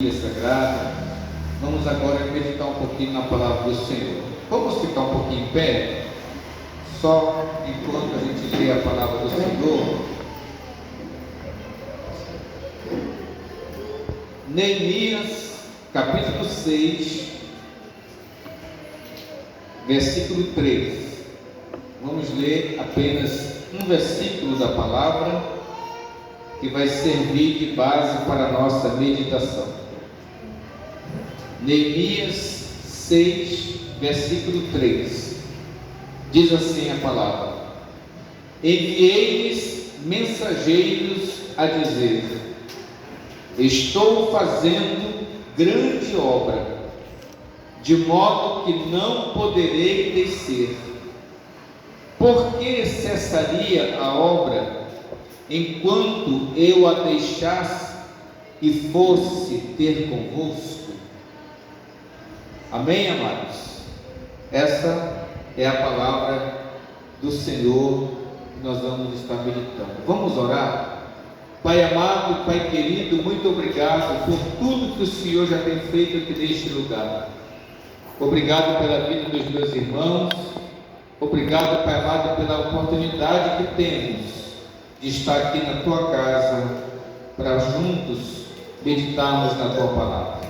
Sagrada, vamos agora meditar um pouquinho na palavra do Senhor. Vamos ficar um pouquinho em pé, só enquanto a gente lê a palavra do Senhor. Neemias, capítulo 6, versículo 3. Vamos ler apenas um versículo da palavra, que vai servir de base para a nossa meditação. Neemias 6, versículo 3, diz assim a palavra: enviei-lhes mensageiros a dizer: estou fazendo grande obra, de modo que não poderei descer. Por que cessaria a obra, enquanto eu a deixasse e fosse ter convosco? Amém, amados? Essa é a palavra do Senhor que nós vamos estar meditando. Vamos orar? Pai amado, Pai querido, muito obrigado por tudo que o Senhor já tem feito aqui neste lugar. Obrigado pela vida dos meus irmãos. Obrigado, Pai amado, pela oportunidade que temos de estar aqui na Tua casa para juntos meditarmos na Tua palavra.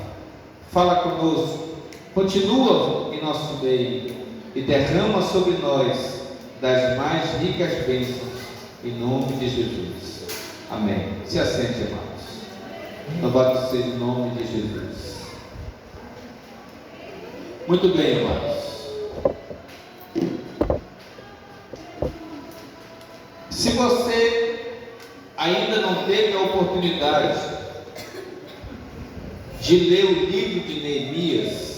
Fala conosco. Continua em nosso meio e derrama sobre nós das mais ricas bênçãos, em nome de Jesus. Amém. Se assente, amados. Louvado seja o nome de Jesus. Muito bem, amados. Se você ainda não teve a oportunidade de ler o livro de Neemias,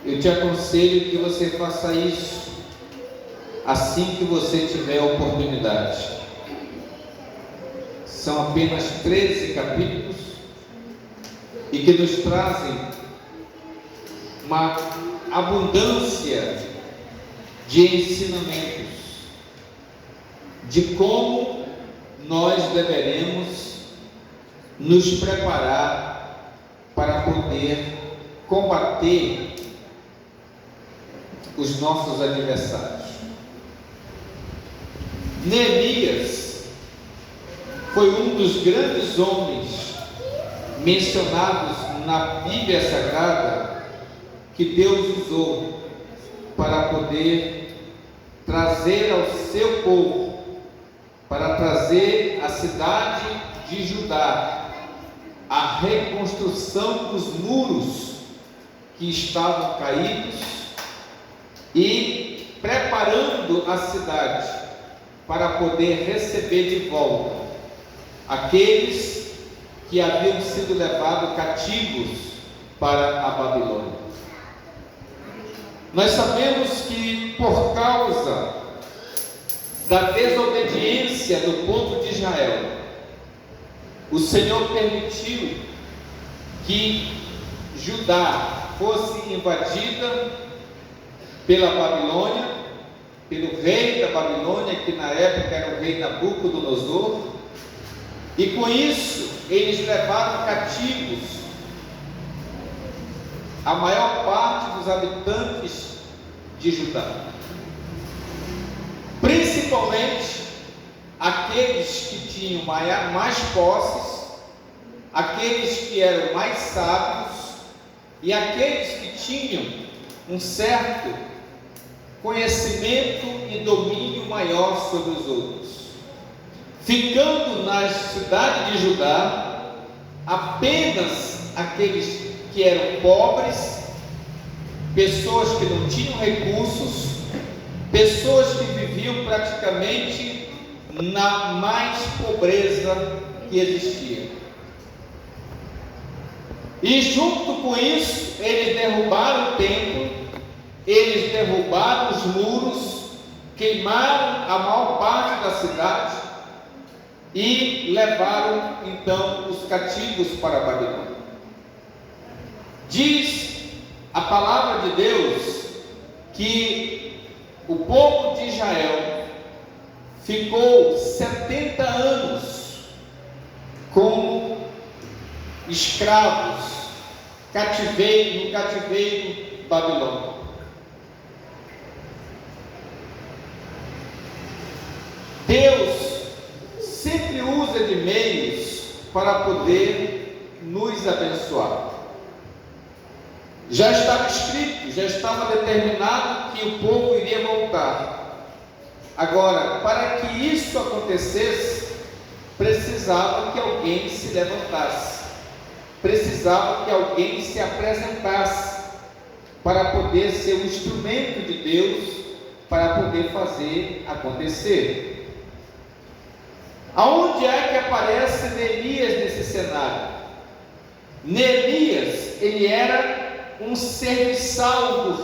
eu te aconselho que você faça isso assim que você tiver a oportunidade. São apenas 13 capítulos e que nos trazem uma abundância de ensinamentos de como nós deveremos nos preparar para poder combater os nossos adversários. Neemias foi um dos grandes homens mencionados na Bíblia Sagrada que Deus usou para poder trazer ao seu povo, para trazer a cidade de Judá a reconstrução dos muros que estavam caídos e preparando a cidade para poder receber de volta aqueles que haviam sido levados cativos para a Babilônia. Nós sabemos que por causa da desobediência do povo de Israel, o Senhor permitiu que Judá fosse invadida pela Babilônia, pelo rei da Babilônia, que na época era o rei Nabucodonosor, e com isso eles levaram cativos a maior parte dos habitantes de Judá, principalmente aqueles que tinham mais posses, aqueles que eram mais sábios e aqueles que tinham um certo conhecimento e domínio maior sobre os outros, ficando na cidade de Judá apenas aqueles que eram pobres, pessoas que não tinham recursos, pessoas que viviam praticamente na mais pobreza que existia. E junto com isso, eles derrubaram o templo, eles derrubaram os muros, queimaram a maior parte da cidade e levaram então os cativos para a Babilônia. Diz a palavra de Deus que o povo de Israel ficou 70 anos como escravos, no cativeiro babilônico. Deus sempre usa de meios para poder nos abençoar. Já estava escrito, já estava determinado que o povo iria voltar. Agora, para que isso acontecesse, precisava que alguém se levantasse, precisava que alguém se apresentasse para poder ser um instrumento de Deus para poder fazer acontecer. Aonde é que aparece Neemias nesse cenário? Neemias, ele era um serviçal do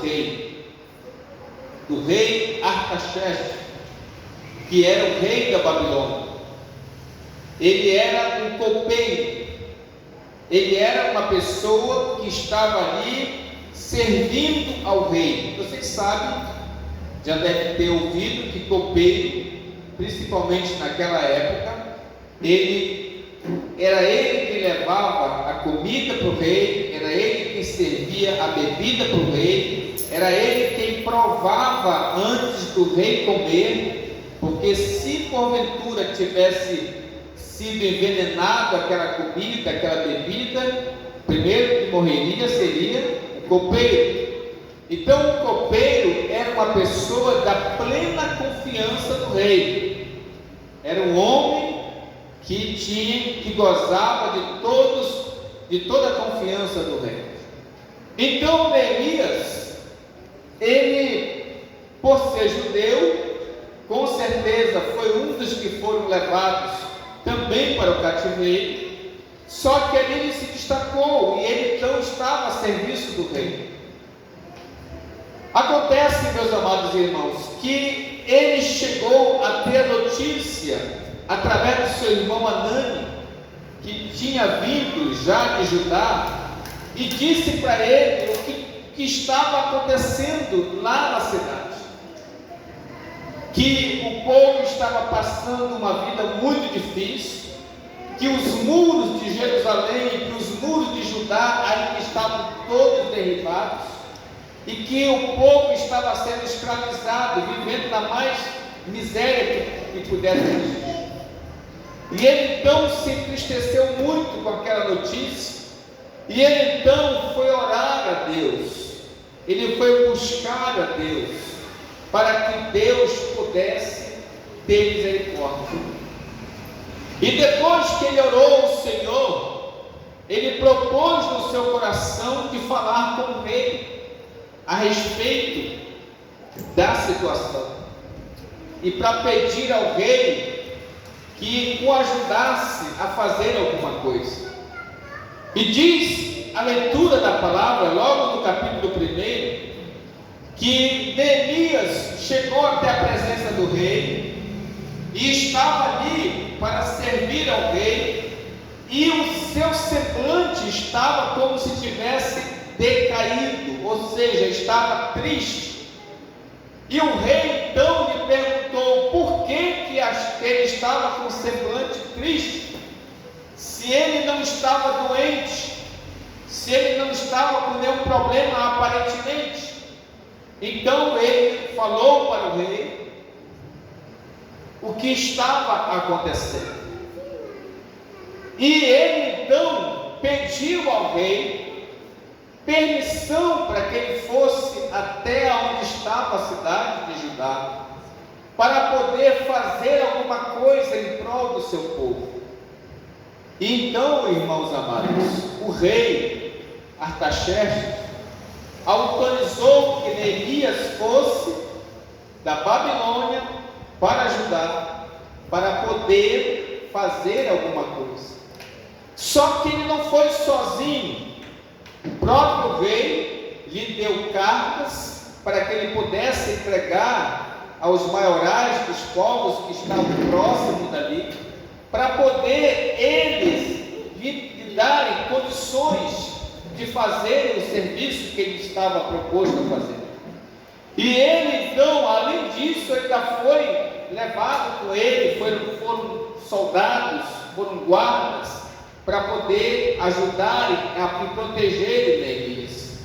rei Artaxerxes, que era o rei da Babilônia. Ele era um copeiro, ele era uma pessoa que estava ali servindo ao rei. Vocês sabem, já devem ter ouvido que copeiro, principalmente naquela época, era ele que levava a comida para o rei, era ele quem servia a bebida para o rei, era ele quem provava antes do rei comer, porque se porventura tivesse sido envenenado aquela comida, aquela bebida, primeiro que morreria seria o copeiro. Então o copeiro era uma pessoa da plena confiança do rei, era um homem que gozava de toda a confiança do rei. Então Neemias, ele, por ser judeu, com certeza foi um dos que foram levados também para o cativeiro, só que ali ele se destacou e ele então estava a serviço do rei. Acontece, meus amados irmãos, que ele chegou a ter notícia, através do seu irmão Anani, que tinha vindo já de Judá, e disse para ele o que estava acontecendo lá na cidade. Que o povo estava passando uma vida muito difícil, que os muros de Jerusalém, que os muros de Judá ainda estavam todos derribados, e que o povo estava sendo escravizado, vivendo na mais miséria que pudesse existir. E ele então se entristeceu muito com aquela notícia, e ele então foi orar a Deus, ele foi buscar a Deus, para que Deus pudesse ter misericórdia. E depois que ele orou ao Senhor, ele propôs no seu coração de falar com o rei a respeito da situação, e para pedir ao rei que o ajudasse a fazer alguma coisa. E diz a leitura da palavra, logo no capítulo 1, que Neemias chegou até a presença do rei, e estava ali para servir ao rei, e o seu semblante estava como se tivesse decaído, ou seja, estava triste. E o rei então lhe perguntou por que ele estava com o semblante triste, se ele não estava doente, se ele não estava com nenhum problema aparentemente. Então ele falou para o rei o que estava acontecendo, e ele então pediu ao rei permissão para que ele fosse até onde estava a cidade de Judá, para poder fazer alguma coisa em prol do seu povo. E então, irmãos amados, o rei Artaxerxes autorizou que Neemias fosse da Babilônia para Judá, para poder fazer alguma coisa. Só que ele não foi sozinho. O próprio rei lhe deu cartas para que ele pudesse entregar aos maiorais dos povos que estavam próximos dali, para poder eles lhe darem condições de fazer o serviço que ele estava proposto a fazer. E ele então, além disso, ainda foi levado com ele, foram soldados, foram guardas para poder ajudarem e protegerem Neemias.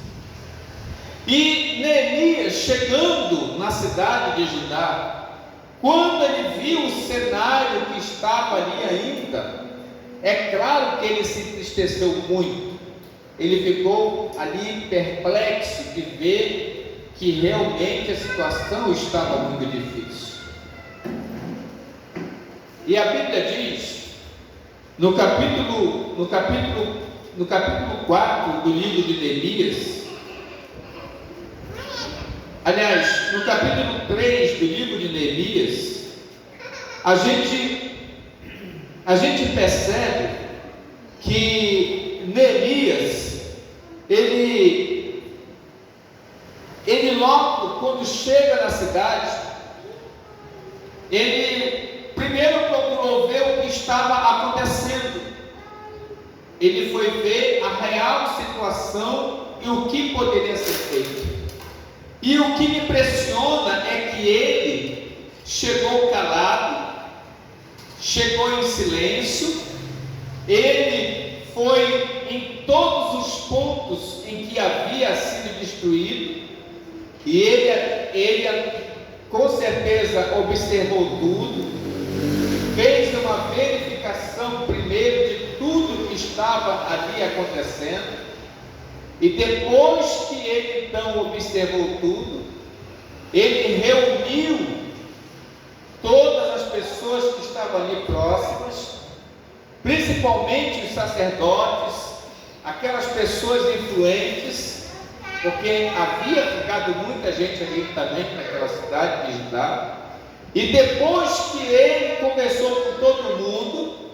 E Neemias, chegando na cidade de Judá, quando ele viu o cenário que estava ali ainda, é claro que ele se entristeceu muito. Ele ficou ali perplexo de ver que realmente a situação estava muito difícil. E a Bíblia diz, no capítulo 4 do livro de Neemias, aliás, no capítulo 3 do livro de Neemias, a gente percebe que Neemias, ele logo quando chega na cidade, ele primeiro procurou ver o que estava acontecendo. Ele foi ver a real situação e o que poderia ser feito. E o que me impressiona é que ele chegou calado, chegou em silêncio, ele foi em todos os pontos em que havia sido destruído, e ele com certeza observou tudo, fez uma verificação primeiro de tudo que estava ali acontecendo, e depois que ele então observou tudo, ele reuniu todas as pessoas que estavam ali próximas, principalmente os sacerdotes, aquelas pessoas influentes, porque havia ficado muita gente ali também naquela cidade de Judá. E depois que ele conversou com todo mundo,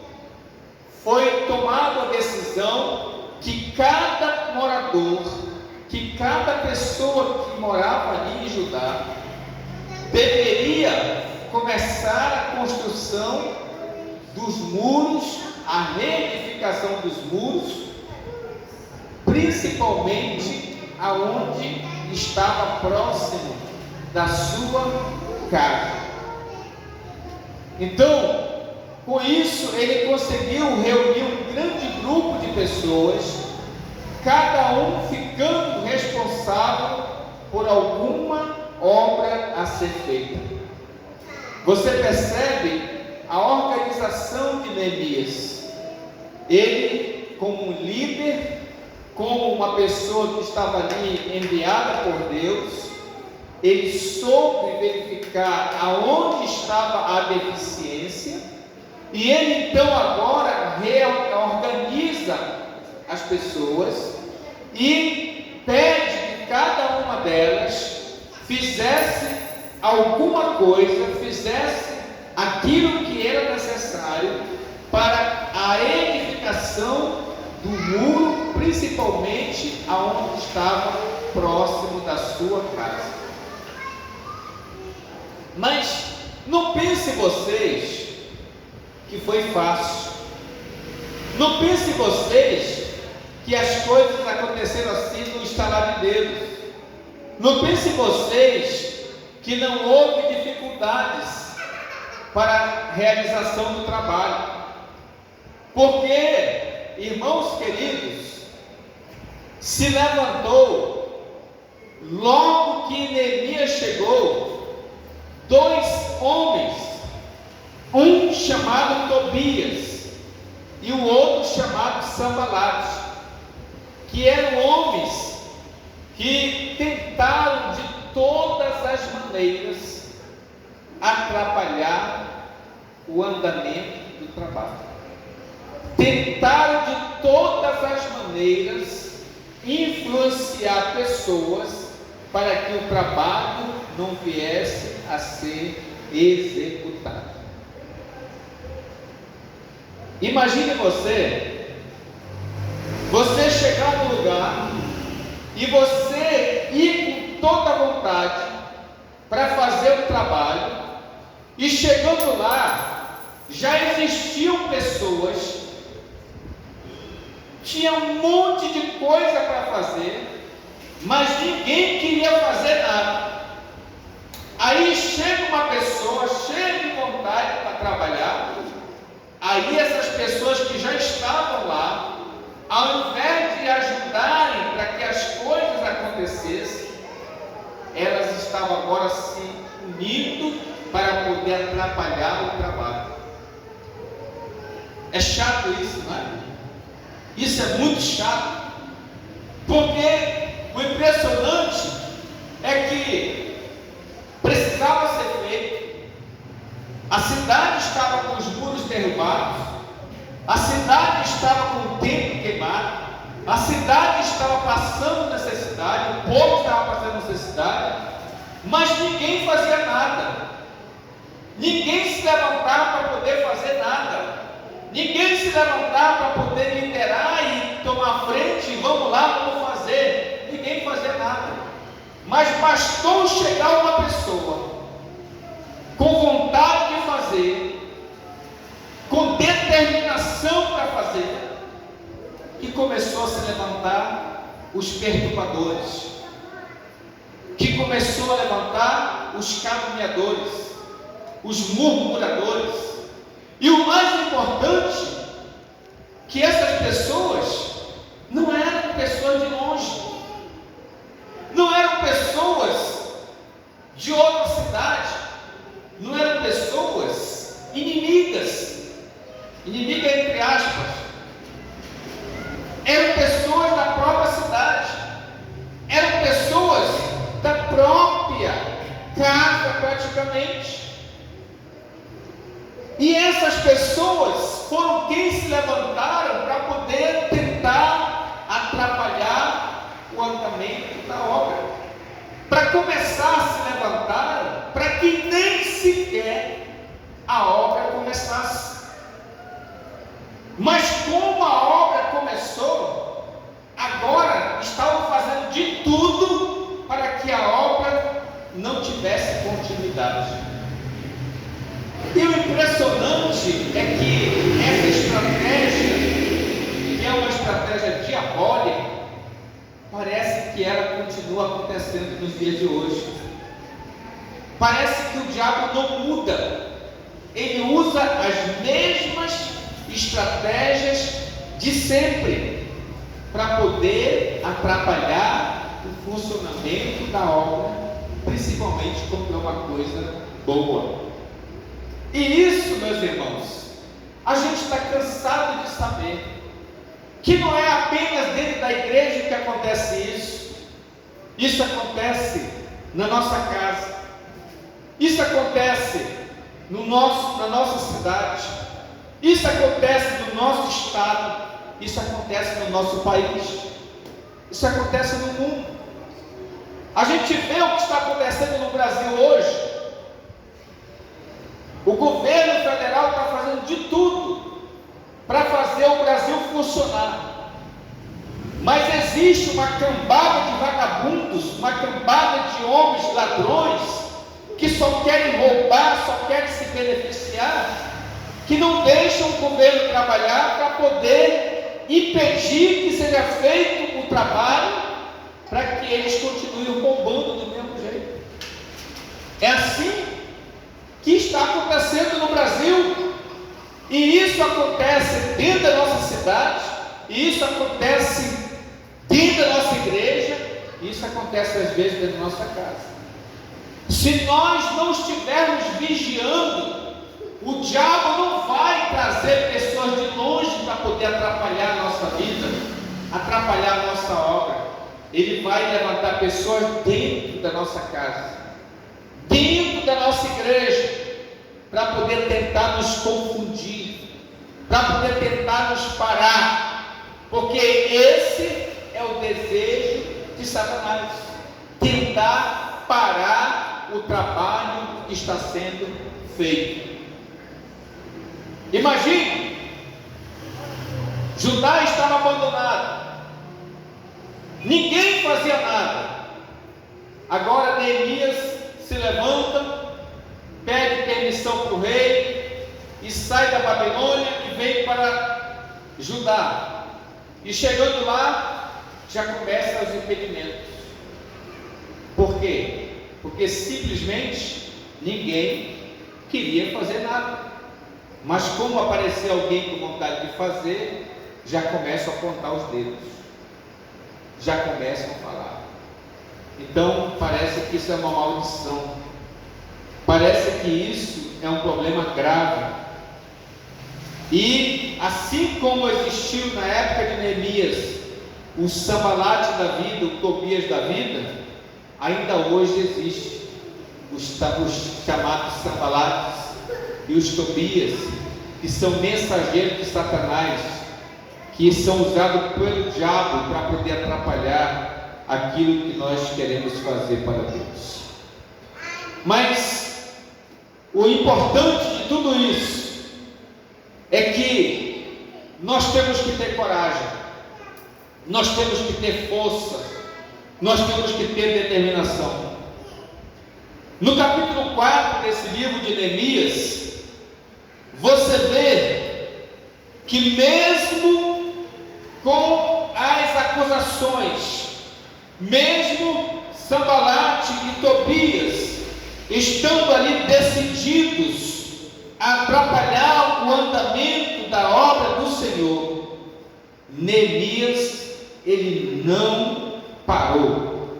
foi tomada a decisão que cada morador, que cada pessoa que morava ali em Judá, deveria começar a construção dos muros, a reedificação dos muros, principalmente aonde estava próximo da sua casa. Então, com isso, ele conseguiu reunir um grande grupo de pessoas, cada um ficando responsável por alguma obra a ser feita. Você percebe a organização de Neemias. Ele, como um líder, como uma pessoa que estava ali enviada por Deus, ele soube verificar aonde estava a deficiência, e ele então agora reorganiza as pessoas e pede que cada uma delas fizesse alguma coisa, fizesse aquilo que era necessário para a edificação do muro, principalmente aonde estava próximo da sua casa. Mas não pense vocês que foi fácil. Não pense vocês que as coisas aconteceram assim no estalar de dedos. Não pense vocês que não houve dificuldades para a realização do trabalho. Porque, irmãos queridos, se levantou, logo que Neemias chegou, dois homens, um chamado Tobias e o outro chamado Sanbalate, que eram homens que tentaram de todas as maneiras atrapalhar o andamento do trabalho. Tentaram de todas as maneiras influenciar pessoas para que o trabalho não viesse a ser executado. Imagine você chegar no lugar e você ir com toda a vontade para fazer o trabalho, e chegando lá, já existiam pessoas, tinha um monte de coisa para fazer, mas ninguém queria fazer nada. Aí chega uma pessoa cheia de vontade para trabalhar, Aí essas pessoas que já estavam lá, ao invés de ajudarem para que as coisas acontecessem, elas estavam agora se unindo para poder atrapalhar o trabalho. É chato isso, não é? Isso é muito chato, porque o impressionante é que precisava ser feito, a cidade estava com os muros derrubados, a cidade estava com o templo queimado, a cidade estava passando necessidade, o povo estava passando necessidade, mas ninguém fazia nada, ninguém se levantava para poder fazer nada, ninguém se levantava para poder liderar e tomar frente, e vamos lá, vamos fazer, ninguém fazia nada, mas bastou chegar uma pessoa com vontade de fazer, com determinação para fazer, que começou a se levantar os perturbadores, que começou a levantar os caluniadores, os murmuradores, e o mais importante, que essas pessoas não eram pessoas de longe, não eram pessoas de outra cidade, não eram pessoas inimigas, inimiga entre aspas, eram pessoas da própria cidade, eram pessoas da própria casa praticamente. E essas pessoas foram quem se levantaram para poder tentar atrapalhar o andamento da obra, para começar a se levantar, para que nem sequer a obra começasse. Mas como a obra começou, agora estavam fazendo de tudo para que a obra não tivesse continuidade. E o impressionante é que essa estratégia, que é uma estratégia diabólica, parece que ela continua acontecendo nos dias de hoje. Parece que o diabo não muda, ele usa as mesmas estratégias de sempre para poder atrapalhar o funcionamento da obra, principalmente quando é uma coisa boa. E isso, meus irmãos, a gente está cansado de saber que não é apenas dentro da igreja que acontece isso. Isso acontece na nossa casa, isso acontece na nossa cidade, isso acontece no nosso estado, isso acontece no nosso país, isso acontece no mundo. A gente vê o que está acontecendo no Brasil hoje. O governo federal está fazendo de tudo para fazer o Brasil funcionar, mas existe uma cambada de vagabundos, uma cambada de homens ladrões, que só querem roubar, só querem se beneficiar, que não deixam o governo trabalhar para poder impedir que seja feito o trabalho, para que eles continuem roubando do mesmo jeito. É assim que está acontecendo no Brasil, e isso acontece dentro da nossa cidade, e isso acontece dentro da nossa igreja, e isso acontece às vezes dentro da nossa casa. Se nós não estivermos vigiando, o diabo não vai trazer pessoas de longe para poder atrapalhar a nossa vida, atrapalhar a nossa obra. Ele vai levantar pessoas dentro da nossa casa, dentro da nossa igreja, para poder tentar nos confundir, para poder tentar nos parar, porque esse é o desejo de Satanás, tentar parar o trabalho que está sendo feito. Imagine, Judá estava abandonado, ninguém fazia nada. Agora Neemias se levanta, pede permissão para o rei e sai da Babilônia e vem para Judá. E chegando lá, já começam os impedimentos. Por quê? Porque simplesmente ninguém queria fazer nada. Mas como aparecer alguém com vontade de fazer, já começam a apontar os dedos, já começam a falar. Então parece que isso é uma maldição, parece que isso é um problema grave. E assim como existiu na época de Neemias o Sambalate da vida, o Tobias da vida, ainda hoje existe os chamados Sambalates e os Tobias, que são mensageiros de Satanás, que são usados pelo diabo para poder atrapalhar aquilo que nós queremos fazer para Deus. Mas o importante de tudo isso é que nós temos que ter coragem, nós temos que ter força, nós temos que ter determinação. No capítulo 4 desse livro de Neemias, você vê que mesmo com as acusações, mesmo Sambalate e Tobias estando ali decididos a atrapalhar o andamento da obra do Senhor, Neemias, ele não parou,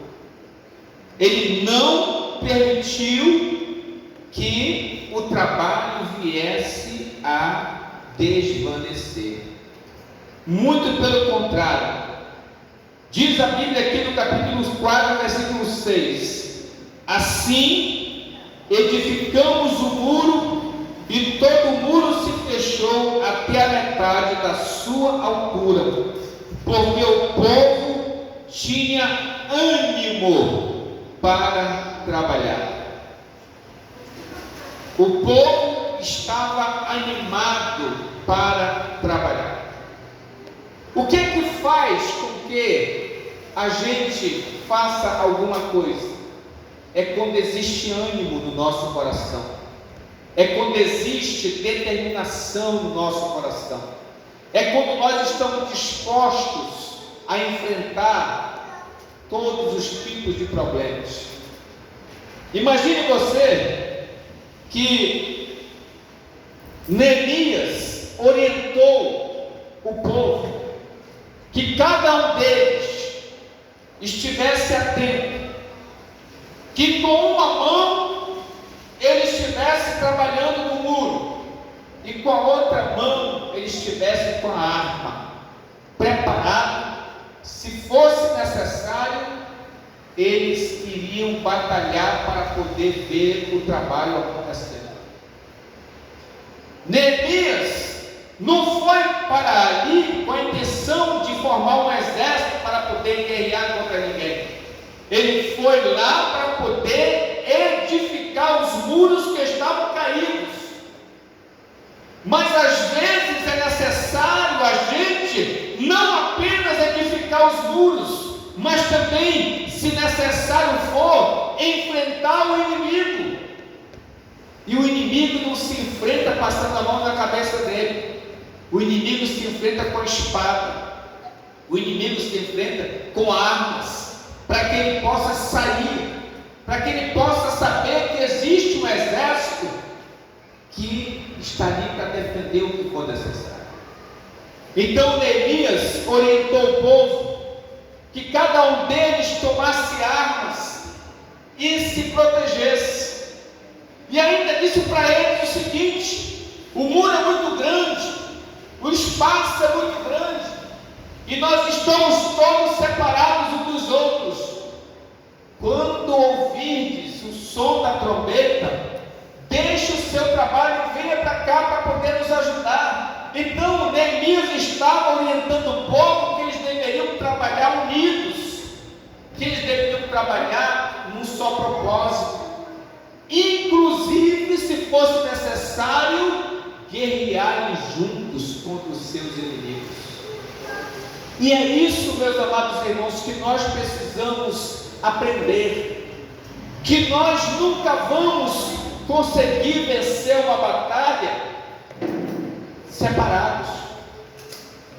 ele não permitiu que o trabalho viesse a desvanecer. Muito pelo contrário, diz a Bíblia aqui no capítulo 4, versículo 6: assim edificamos o muro, e todo o muro se fechou até a metade da sua altura, porque o povo tinha ânimo para trabalhar. O povo estava animado para trabalhar. O que é que faz com que a gente faça alguma coisa? É quando existe ânimo no nosso coração, é quando existe determinação no nosso coração, é quando nós estamos dispostos a enfrentar todos os tipos de problemas. Imagine você que Neemias orientou o povo, que cada um deles estivesse atento, que com uma mão ele estivesse trabalhando no muro, e com a outra mão ele estivesse com a arma, preparado. Se fosse necessário, eles iriam batalhar para poder ver o trabalho acontecendo. Neemias não foi para ali com a intenção de formar um exército para poder guerrear contra ninguém. Ele foi lá para poder edificar os muros que estavam caídos. Mas às vezes é necessário a gente não apenas edificar os muros, mas também, se necessário for, enfrentar o inimigo. E o inimigo não se enfrenta passando a mão na cabeça dele. O inimigo se enfrenta com a espada. O inimigo se enfrenta com armas, para que ele possa sair, para que ele possa saber que existe um exército que está ali para defender o que for necessário. Então Neemias orientou o povo que cada um deles tomasse armas e se protegesse. E ainda disse para eles o seguinte: o muro é muito grande, o espaço é muito grande, e nós estamos todos separados uns dos outros. Quando ouvirdes o som da trombeta, deixe o seu trabalho e venha para cá para poder nos ajudar. Então Neemias estava orientando o povo que eles deveriam trabalhar unidos, que eles deveriam trabalhar num só propósito, inclusive, se fosse necessário, guerrearem juntos contra os seus inimigos. E é isso, meus amados irmãos, que nós precisamos aprender, que nós nunca vamos conseguir vencer uma batalha separados.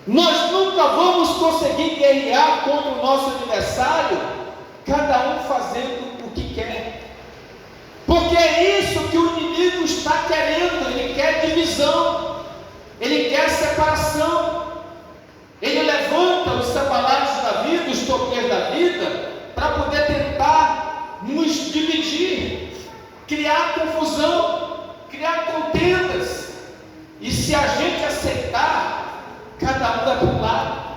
Nós nunca vamos conseguir guerrear contra o nosso adversário, cada um fazendo o que quer. Por Porque é isso que o inimigo está querendo. Ele quer divisão, ele quer separação. Ele levanta os Sanbalates da vida, os Tobias da vida, para poder tentar nos dividir, criar confusão, criar contendas. E se a gente aceitar, cada um vai para um lado.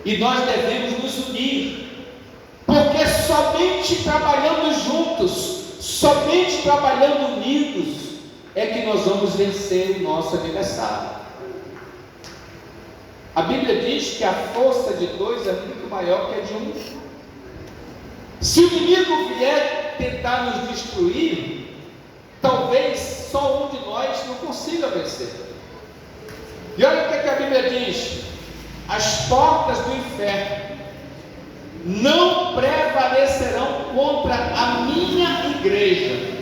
E nós devemos nos unir, porque somente trabalhando juntos, somente trabalhando unidos, é que nós vamos vencer o nosso adversário. A Bíblia diz que a força de dois é muito maior que a de um. Se o inimigo vier tentar nos destruir, talvez só um de nós não consiga vencer. E olha o que a Bíblia diz: as portas do inferno não prevalecerão contra a minha igreja.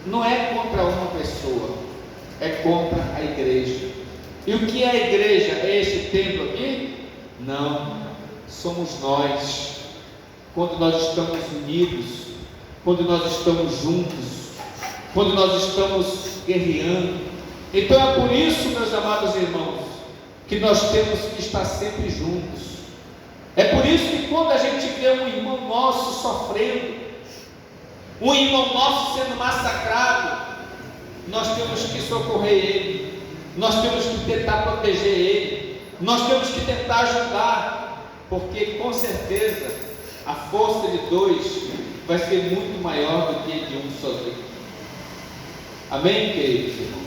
Não é contra uma pessoa, é contra a igreja. E o que é a igreja? É este templo aqui? Não, somos nós. Quando nós estamos unidos, quando nós estamos juntos, quando nós estamos guerreando. Então é por isso, meus amados irmãos, que nós temos que estar sempre juntos. É por isso que quando a gente vê um irmão nosso sofrendo, um irmão nosso sendo massacrado, nós temos que socorrer ele, nós temos que tentar proteger ele, nós temos que tentar ajudar, porque com certeza a força de dois vai ser muito maior do que de um sozinho. Amém, queridos irmãos?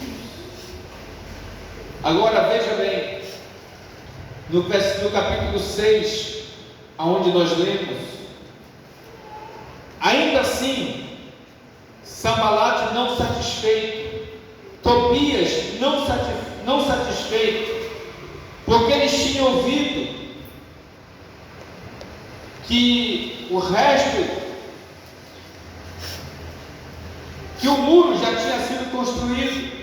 Agora veja bem, no capítulo 6, aonde nós lemos, ainda assim, Sanbalate não satisfeito, Tobias não satisfeito, porque eles tinham ouvido que o resto, que o muro já tinha sido construído,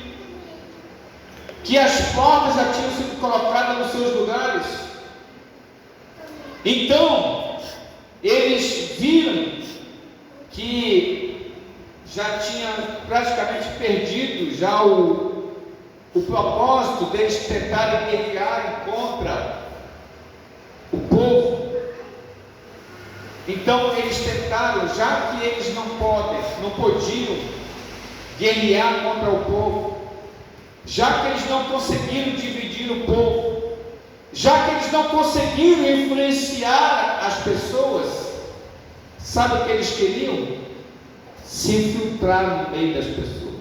que as portas já tinham sido colocadas nos seus lugares. Então eles viram que já tinha praticamente perdido já o propósito deles tentarem guerrear contra o povo. Então eles tentaram, já que eles não podiam guerrear contra o povo, já que eles não conseguiram dividir o povo, já que eles não conseguiram influenciar as pessoas, sabe o que eles queriam? Se infiltrar no meio das pessoas.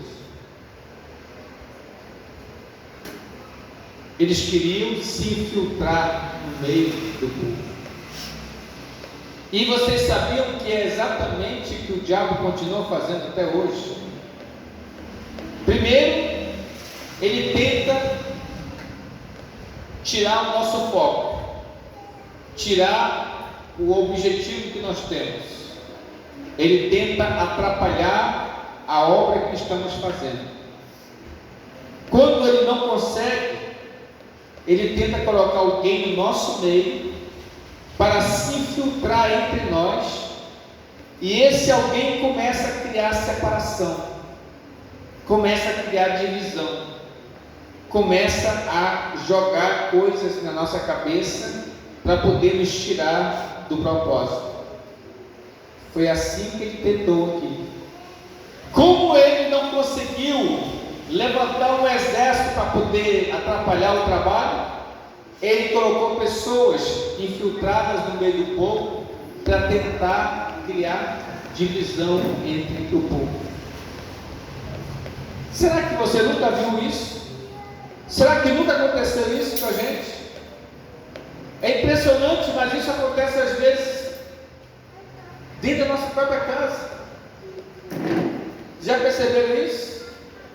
Eles queriam se infiltrar no meio do povo. E vocês sabiam que é exatamente o que o diabo continua fazendo até hoje? Primeiro, ele tenta tirar o nosso foco, tirar o objetivo que nós temos. Ele tenta atrapalhar a obra que estamos fazendo. Quando ele não consegue, ele tenta colocar alguém no nosso meio para se infiltrar entre nós, e esse alguém começa a criar separação, começa a criar divisão, começa a jogar coisas na nossa cabeça para poder nos tirar do propósito. Foi assim que ele tentou aqui. Como ele não conseguiu levantar um exército para poder atrapalhar o trabalho, ele colocou pessoas infiltradas no meio do povo para tentar criar divisão entre o povo. Será que você nunca viu isso? Será que nunca aconteceu isso com a gente? É impressionante, mas isso acontece às vezes dentro da nossa própria casa. Já perceberam isso?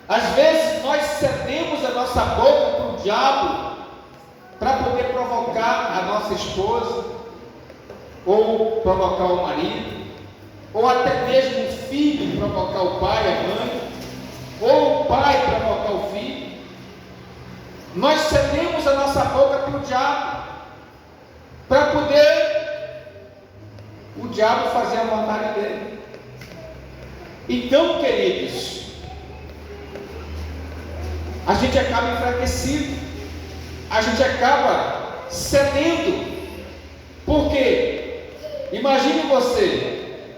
Às vezes nós cedemos a nossa boca para o diabo para poder provocar a nossa esposa, ou provocar o marido, ou até mesmo o filho provocar o pai, a mãe, ou o pai provocar o filho. Nós cedemos a nossa boca para o diabo, para poder o diabo fazer a vontade dele. Então, queridos, a gente acaba enfraquecido, a gente acaba cedendo. Por quê? Imagine você,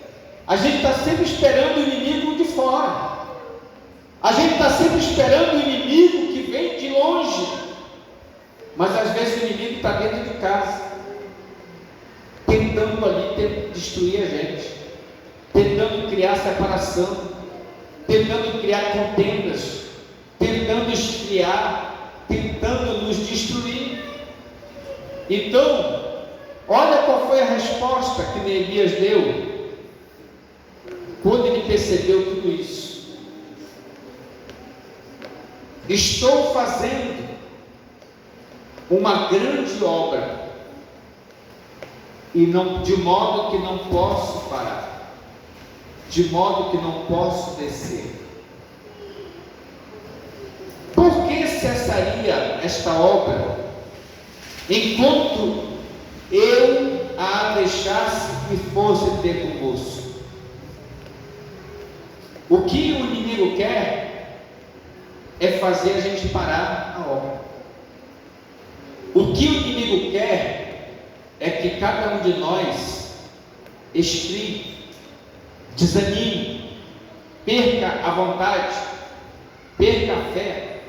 a gente está sempre esperando o inimigo de fora, a gente está sempre esperando o inimigo que vem de longe, mas às vezes o inimigo está dentro de casa, tentando ali destruir a gente, tentando criar separação, tentando criar contendas, tentando esfriar, tentando nos destruir. Então, olha qual foi a resposta que Neemias deu quando ele percebeu tudo isso. Estou fazendo uma grande obra, e não, de modo que não posso parar, de modo que não posso descer. Por que cessaria esta obra enquanto eu a deixasse e fosse ter convosco? O que o inimigo quer é fazer a gente parar a obra. O que o inimigo quer é que cada um de nós esfrie, desanime, perca a vontade, perca a fé.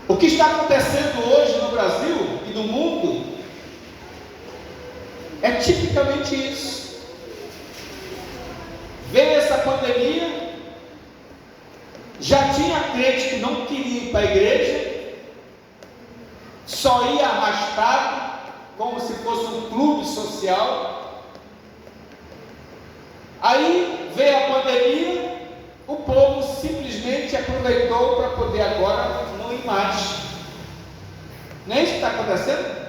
O que está acontecendo hoje no Brasil e no mundo é tipicamente isso. Veio essa pandemia, já tinha crente que não queria ir para a igreja, só ia arrastado, como se fosse um clube social. Aí veio a pandemia, o povo simplesmente aproveitou para poder agora não ir mais. Não é isso que está acontecendo?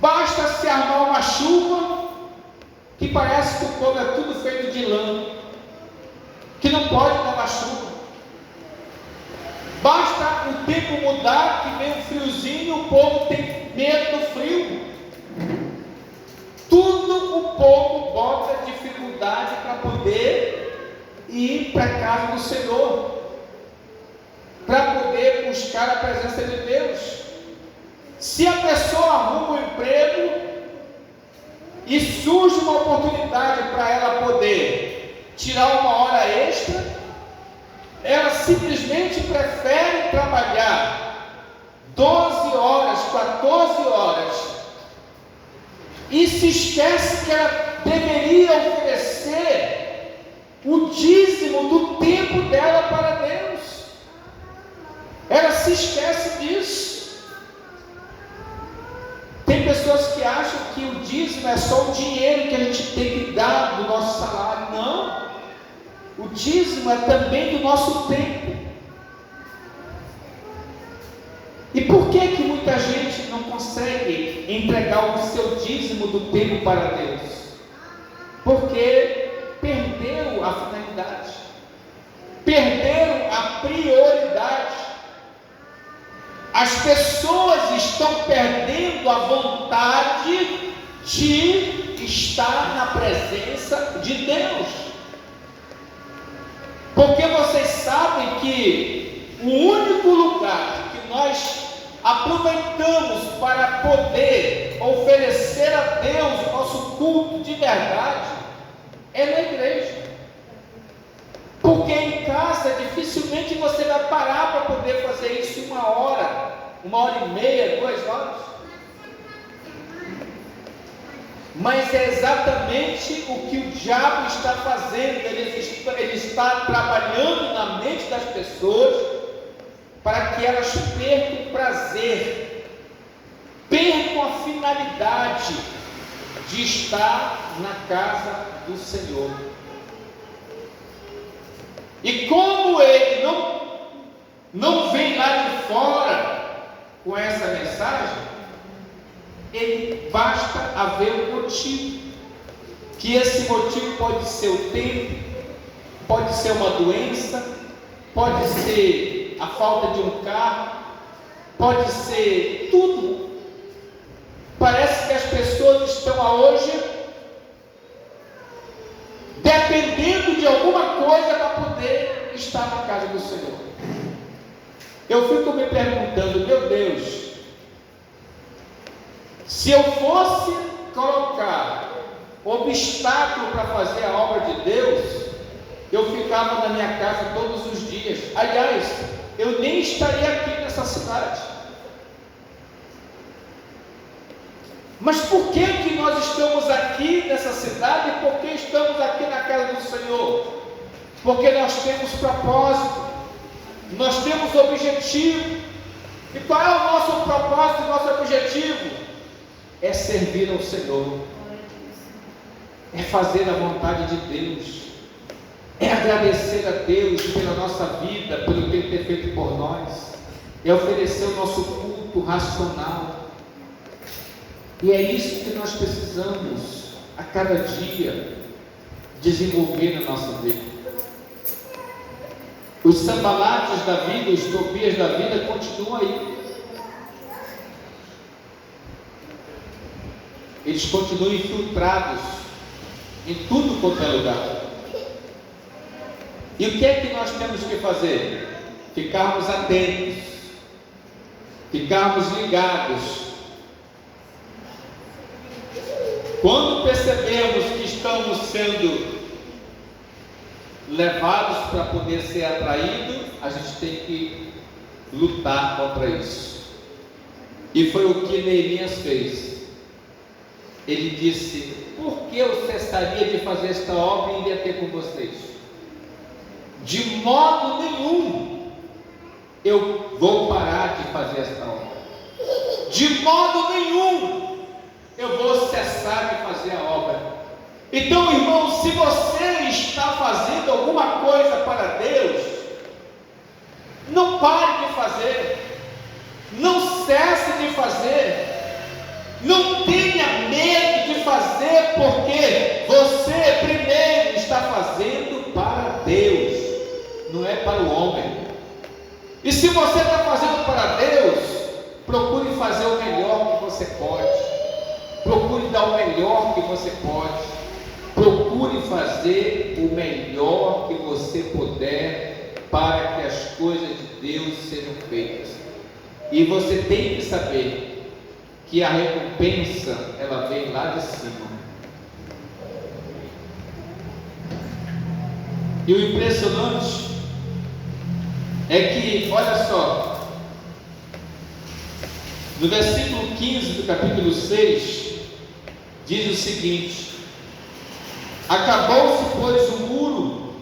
Basta se armar uma chuva, que parece que o povo é tudo feito de lã, que não pode dar uma chuva. Basta o tempo mudar, que vem um friozinho, o povo tem medo do frio. Tudo o povo bota dificuldade para poder ir para a casa do Senhor, para poder buscar a presença de Deus. Se a pessoa arruma um emprego e surge uma oportunidade para ela poder tirar uma hora extra, ela simplesmente prefere trabalhar 12 horas, 14 horas, e se esquece que ela deveria oferecer o dízimo do tempo dela para Deus. Ela se esquece disso. Tem pessoas que acham que o dízimo é só o dinheiro que a gente tem que dar do nosso salário. Não. O dízimo é também do nosso tempo. E por que muita gente não consegue entregar o seu dízimo do tempo para Deus? Porque perdeu a finalidade, perderam a prioridade. As pessoas estão perdendo a vontade de estar na presença de Deus. Porque vocês sabem que o único lugar que nós aproveitamos para poder oferecer a Deus o nosso culto de verdade é na igreja. Porque em casa dificilmente você vai parar para poder fazer isso 1 hora, 1h30, 2 horas. Mas é exatamente o que o diabo está fazendo. Ele está trabalhando na mente das pessoas para que elas percam o prazer, percam a finalidade de estar na casa do Senhor. E como ele não vem lá de fora com essa mensagem, ele basta haver um motivo, que esse motivo pode ser o tempo, pode ser uma doença, pode ser a falta de um carro, pode ser tudo. Parece que as pessoas estão hoje estar na casa do Senhor. Eu fico me perguntando, meu Deus, se eu fosse colocar obstáculo para fazer a obra de Deus, eu ficava na minha casa todos os dias. Aliás, eu nem estaria aqui nessa cidade. Mas por que nós estamos aqui nessa cidade e por que estamos aqui na casa do Senhor? Porque nós temos propósito, nós temos objetivo. E qual é o nosso propósito, o nosso objetivo? É servir ao Senhor, é fazer a vontade de Deus, é agradecer a Deus pela nossa vida, pelo que Ele tem feito por nós, é oferecer o nosso culto racional. E é isso que nós precisamos a cada dia desenvolver na nossa vida. Os sambalates da vida, os Tobias da vida continuam aí. Eles continuam infiltrados em tudo quanto é lugar. E o que é que nós temos que fazer? Ficarmos atentos, ficarmos ligados. Quando percebemos que estamos sendo levados para poder ser atraídos, a gente tem que lutar contra isso. E foi o que Neemias fez. Ele disse: por que eu cessaria de fazer esta obra e iria ter com vocês? De modo nenhum eu vou parar de fazer esta obra. De modo nenhum eu vou cessar de fazer a obra. Então, irmão, se você está fazendo alguma coisa para Deus, não pare de fazer, não cesse de fazer, não tenha medo de fazer, porque você primeiro está fazendo para Deus, não é para o homem. E se você está fazendo para Deus, procure fazer o melhor que você pode. Procure dar o melhor que você pode. Procure fazer o melhor que você puder para que as coisas de Deus sejam feitas. E você tem que saber que a recompensa, ela vem lá de cima. E o impressionante é que, olha só, no versículo 15 do capítulo 6, diz o seguinte: acabou-se, pois, o muro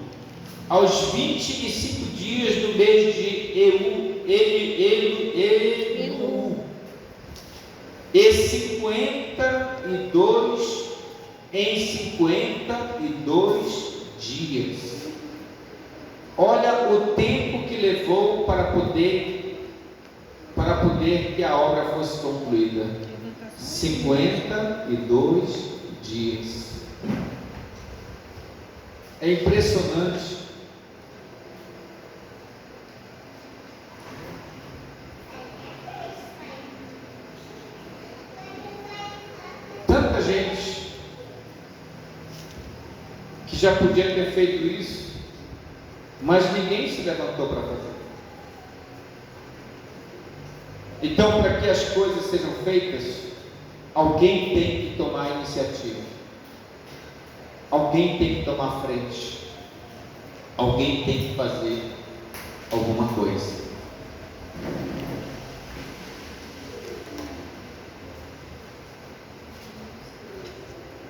aos 25 dias do mês de Elul, e 52 em 52 dias. Olha o tempo que levou para poder que a obra fosse concluída. 52 dias. É impressionante. Tanta gente que já podia ter feito isso, mas ninguém se levantou para fazer. Então, para que as coisas sejam feitas, alguém tem que tomar a iniciativa. Alguém tem que tomar frente. Alguém tem que fazer alguma coisa.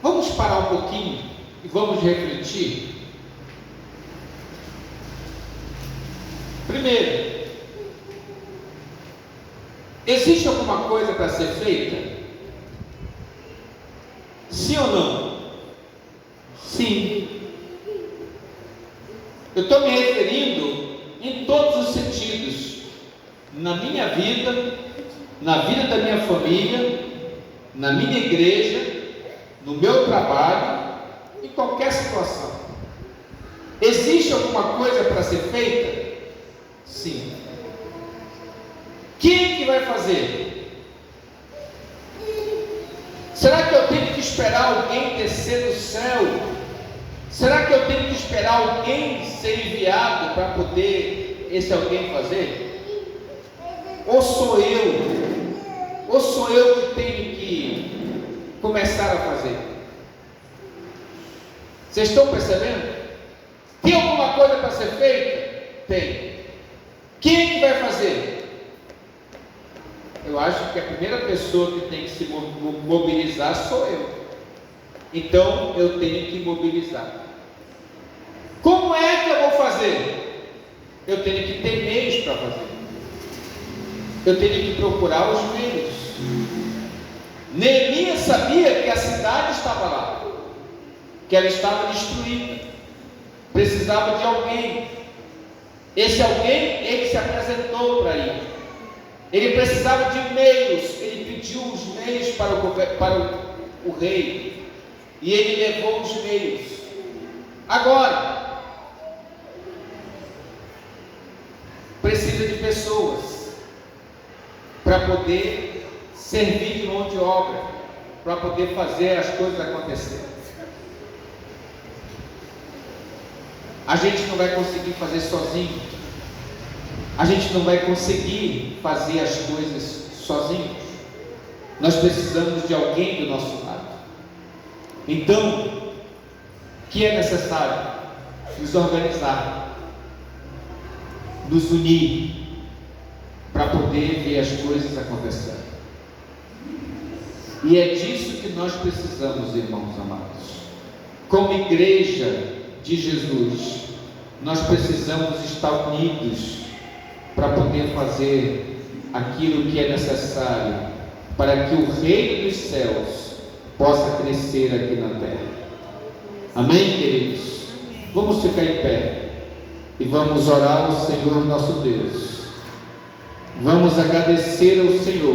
Vamos parar um pouquinho e vamos refletir. Primeiro, existe alguma coisa para ser feita? Sim ou não? Sim. Eu estou me referindo em todos os sentidos. Na minha vida, na vida da minha família, na minha igreja, no meu trabalho, em qualquer situação. Existe alguma coisa para ser feita? Sim. Quem que vai fazer? Será que eu tenho que esperar alguém descer do céu Será que eu tenho que esperar alguém ser enviado para poder esse alguém fazer? Ou sou eu? Ou sou eu que tenho que começar a fazer? Vocês estão percebendo? Tem alguma coisa para ser feita? Tem. Quem é que vai fazer? Eu acho que a primeira pessoa que tem que se mobilizar sou eu. Então eu tenho que mobilizar. Como é que eu vou fazer? Eu tenho que ter meios para fazer. Eu tenho que procurar os meios. Neemias sabia que a cidade estava lá, que ela estava destruída, precisava de alguém. Esse alguém, ele se apresentou para ele. Ele precisava de meios, ele pediu os meios para o rei, e ele levou os meios. Agora, precisa de pessoas para poder servir de mão de obra, para poder fazer as coisas acontecerem. A gente não vai conseguir fazer sozinho. A gente não vai conseguir fazer as coisas sozinhos. Nós precisamos de alguém do nosso lado. Então, o que é necessário? Nos organizar, nos unir, para poder ver as coisas acontecendo. E é disso que nós precisamos, irmãos amados. Como igreja de Jesus, nós precisamos estar unidos para poder fazer aquilo que é necessário para que o reino dos céus possa crescer aqui na terra. Amém, queridos? Vamos ficar em pé e vamos orar ao Senhor nosso Deus. Vamos agradecer ao Senhor